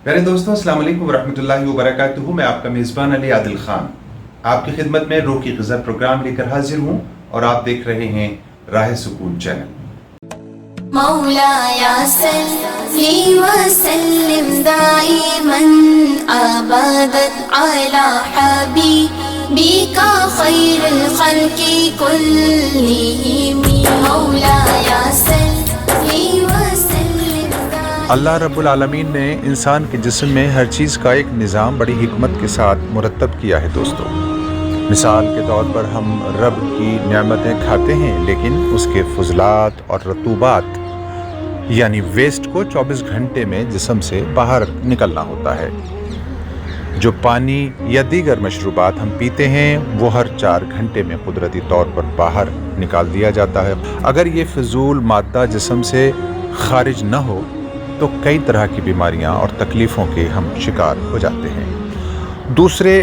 प्यारे दोस्तों, अस्सलाम वालेकुम वरहमतुल्लाहि वबरकातुहू। मैं आपका मेज़बान अली आदिल खान आपकी खिदमत में रूह की ग़िज़ा प्रोग्राम लेकर हाजिर हूँ और आप देख रहे हैं राह सुकून चैनल। मौलाया सल्ली व सल्लिम दाइमन अबदन अला हबीबिका खैरुल खल्क़ि कुल्लिहिम। मौलाया सल्ली व सल्लिम। अल्लाह रब्बुल आलमीन ने इंसान के जिस्म में हर चीज़ का एक निज़ाम बड़ी हिकमत के साथ मुरतब किया है दोस्तों। मिसाल के तौर पर हम रब की नेमतें खाते हैं, लेकिन उसके फजलात और रतूबात यानी वेस्ट को 24 घंटे में जिस्म से बाहर निकलना होता है। जो पानी या दीगर मशरूबात हम पीते हैं वो हर 4 घंटे में कुदरती तौर पर बाहर निकाल दिया जाता है। अगर ये फजूल मादा जिस्म से खारिज न हो तो कई तरह की बीमारियां और तकलीफ़ों के हम शिकार हो जाते हैं। दूसरे,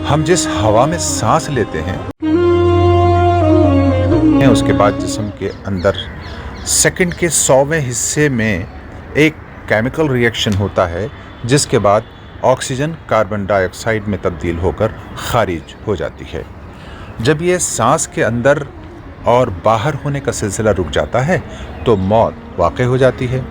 हम जिस हवा में सांस लेते हैं उसके बाद जिस्म के अंदर सेकंड के 100वें हिस्से में एक केमिकल रिएक्शन होता है, जिसके बाद ऑक्सीजन कार्बन डाइऑक्साइड में तब्दील होकर खारिज हो जाती है। जब ये सांस के अंदर और बाहर होने का सिलसिला रुक जाता है तो मौत वाक़ई हो जाती है।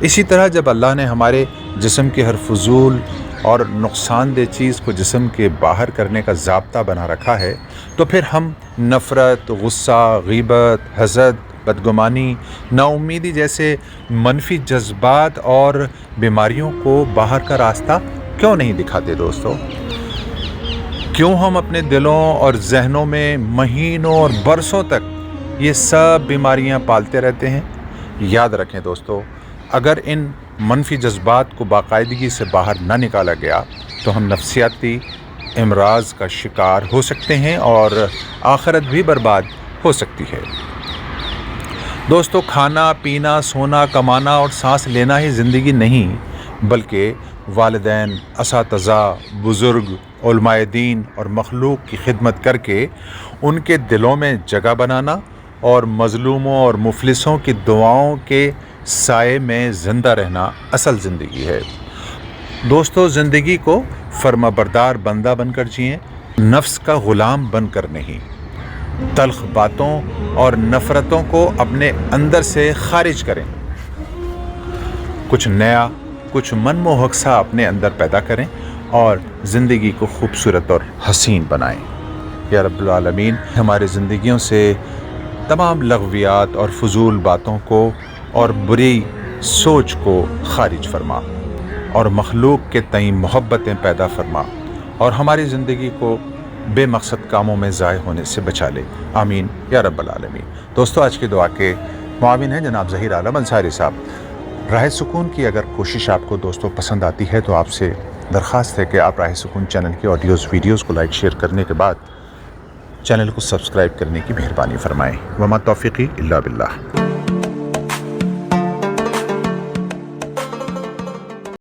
इसी तरह जब अल्लाह ने हमारे जिस्म के हर फजूल और नुकसानदेह चीज़ को जिस्म के बाहर करने का ज़ाब्ता बना रखा है तो फिर हम नफ़रत, गुस्सा, ग़ीबत, हसद, बदगुमानी, नाउमीदी जैसे मनफी जज्बात और बीमारियों को बाहर का रास्ता क्यों नहीं दिखाते दोस्तों? क्यों हम अपने दिलों और जहनों में महीनों और बरसों तक ये सब बीमारियां पालते रहते हैं? याद रखें दोस्तों, अगर इन मनफी जज्बात को बाकायदगी से बाहर ना निकाला गया तो हम नफसियाती इमराज का शिकार हो सकते हैं और आखिरत भी बर्बाद हो सकती है। दोस्तों, खाना पीना, सोना, कमाना और सांस लेना ही ज़िंदगी नहीं, बल्कि वालिदैन, असातिज़ा, बुज़ुर्ग, उलमाए दीन और मखलूक की खिदमत करके उनके दिलों में जगह बनाना और मज़लूमों और मुफलिसों की दुआओं के साए में ज़िंदा रहना असल ज़िंदगी है। दोस्तों, ज़िंदगी को फर्माबरदार बंदा बनकर जिएं, नफ्स का ग़ुलाम बनकर नहीं। तल्ख़ बातों और नफ़रतों को अपने अंदर से खारिज करें। कुछ नया, कुछ मनमोहक सा अपने अंदर पैदा करें और ज़िंदगी को खूबसूरत और हसीन बनाएं। या रब्बुल आलमीन हमारी ज़िंदगियों से तमाम लग़वियात और फजूल बातों को और बुरी सोच को खारिज फरमा और मखलूक के तई मोहब्बतें पैदा फरमा और हमारी ज़िंदगी को बेमकसद कामों में ज़ाय होने से बचा ले। आमीन या रब्बल आलमीन। दोस्तों, आज की दुआ के मुआविन हैं जनाब ज़हीर आलम अंसारी साहब। राह सुकून की अगर कोशिश आपको दोस्तों पसंद आती है तो आपसे दरख्वास्त है कि आप राह सुकून चैनल की ऑडियोज़ वीडियोज़ को लाइक शेयर करने के बाद चैनल को सब्सक्राइब करने की मेहरबानी फरमाएँ। वमा तौफ़ीक़ी इल्ला बिल्लाह।